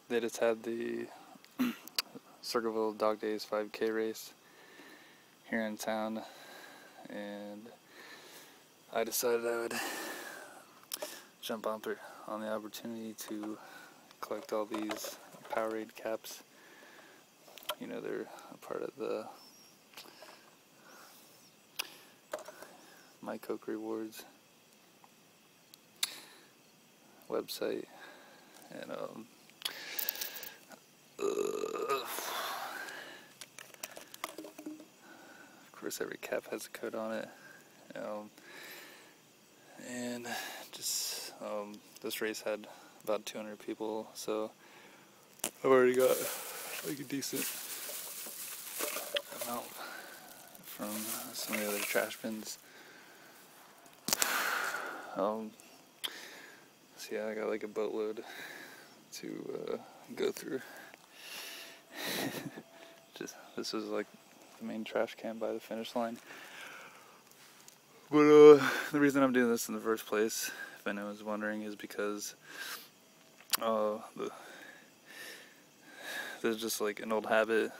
they just had the Circleville Dog Days 5K race here in town, and I decided I would jump on the opportunity to collect all these Powerade caps. You know, they're a part of the mycokerewards website, and of course every cap has a code on it, and just this race had about 200 people, so I've already got like a decent amount from some of the other trash bins. So yeah, I got like a boatload to go through. This is like the main trash can by the finish line. But the reason I'm doing this in the first place, if anyone was wondering, is because there's just like an old habit.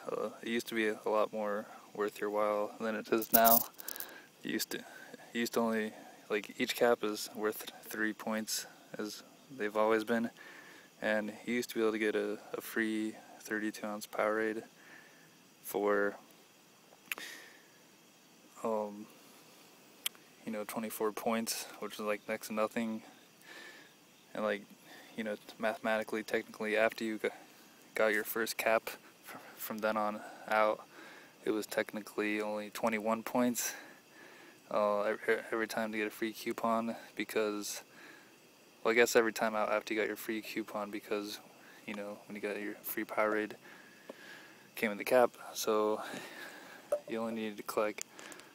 It used to be a lot more worth your while than it is now. It used to only, like, each cap is worth 3 points, as they've always been, and you used to be able to get a free 32-ounce Powerade for 24 points, which is like next to nothing. And like, mathematically, technically, after you got your first cap, from then on out, it was technically only 21 points every time to get a free coupon, because, well, I guess every time out after you got your free coupon, because, when you got your free Powerade, came in the cap, so you only needed to collect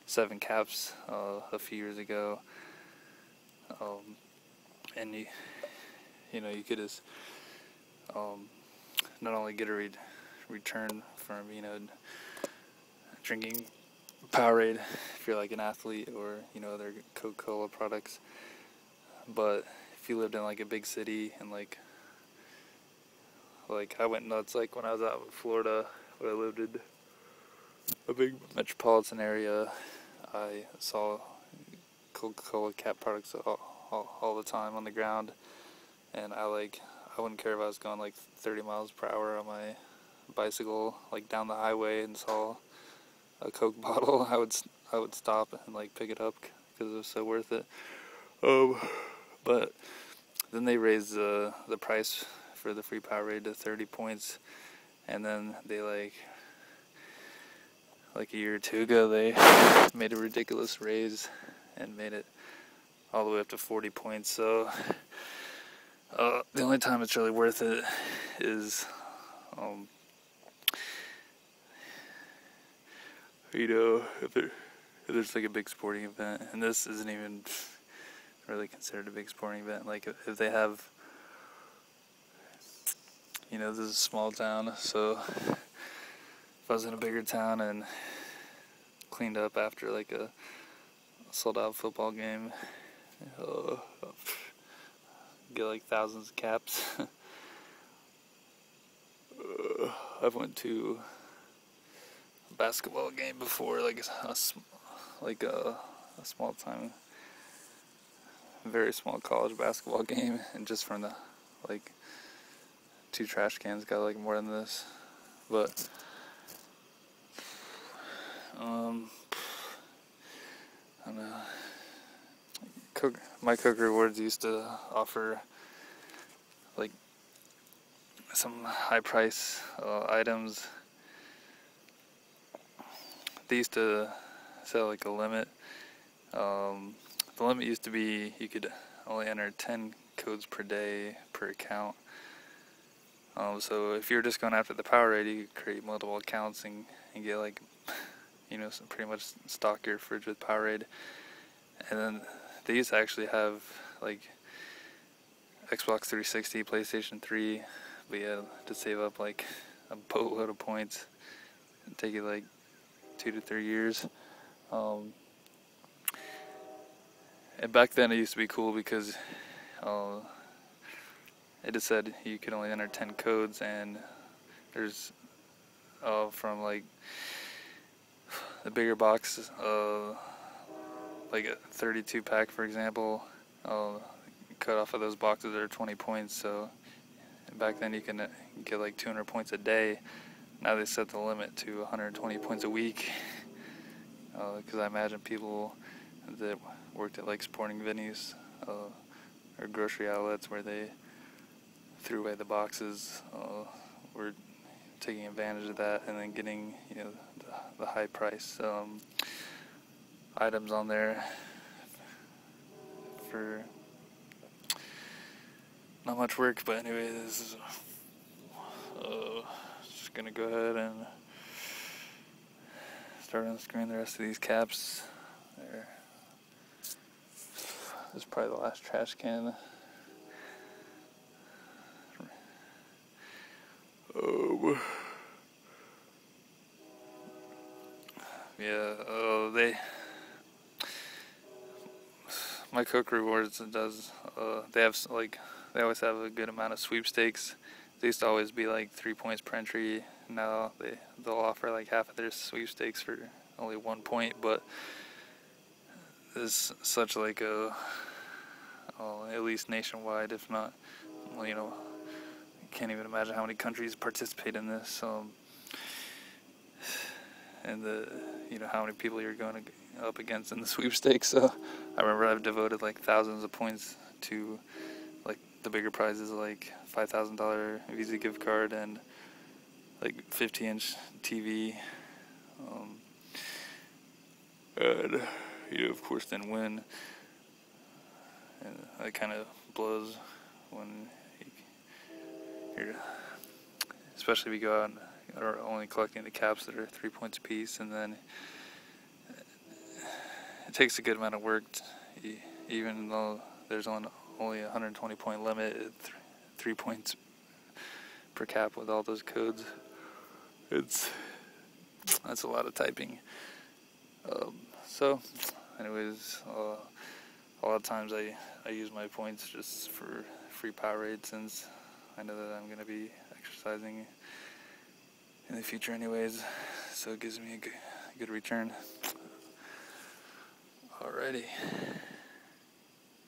7 caps a few years ago, and you could just not only get a return from drinking Powerade if you're like an athlete or other Coca-Cola products, but if you lived in like a big city, and like I went nuts like when I was out in Florida, when I lived in a big metropolitan area. I saw Coca-Cola cap products all the time on the ground, and I wouldn't care if I was going like 30 miles per hour on my bicycle, like down the highway, and saw a Coke bottle. I would stop and like pick it up because it was so worth it. But then they raised the price for the free Powerade to 30 points, and then they like a year or two ago, they made a ridiculous raise and made it all the way up to 40 points. So the only time it's really worth it is if there's like a big sporting event, and this isn't even really considered a big sporting event. Like if they have, this is a small town, so if I was in a bigger town and cleaned up after like a sold out football game, get like thousands of caps. I've went to a basketball game before, like a small time, very small college basketball game, and just from the 2 trash cans got like more than this. But I don't know. mycokerewards used to offer like some high price items. They used to sell like a limit. The limit used to be you could only enter 10 codes per day per account. So if you're just going after the Powerade, you could create multiple accounts and get like pretty much stock your fridge with Powerade. And then they used to actually have like Xbox 360, PlayStation 3, but yeah, to save up like a boatload of points, it'd take you like 2 to 3 years. And back then it used to be cool because it just said you could only enter 10 codes, and there's from like the bigger box, like a 32 pack for example, cut off of those boxes are 20 points. So back then you can get like 200 points a day. Now they set the limit to 120 points a week, because I imagine people that worked at like sporting venues or grocery outlets where they threw away the boxes were taking advantage of that, and then getting, you know, the high price items on there for not much work. But anyway, this is just gonna go ahead and start unscrewing the rest of these caps. There. This is probably the last trash can. Yeah, mycokerewards does, they have like, they always have a good amount of sweepstakes. They used to always be like 3 points per entry. Now they'll offer like half of their sweepstakes for only 1 point, but there's such like a, at least nationwide, if not, well, you know, I can't even imagine how many countries participate in this, and you know, how many people you're going up against in the sweepstakes. So I remember I've devoted like thousands of points to like the bigger prizes, like $5,000 Visa gift card and like 50-inch TV, and you know, of course, then win. And that kind of blows when you're, especially if you go out and are only collecting the caps that are 3 points apiece, and then it takes a good amount of work, even though there's only a 120 point limit, 3 points per cap with all those codes. That's a lot of typing. So anyways, a lot of times I use my points just for free powerade, since I know that I'm going to be exercising in the future anyways, so it gives me a good return. Alrighty.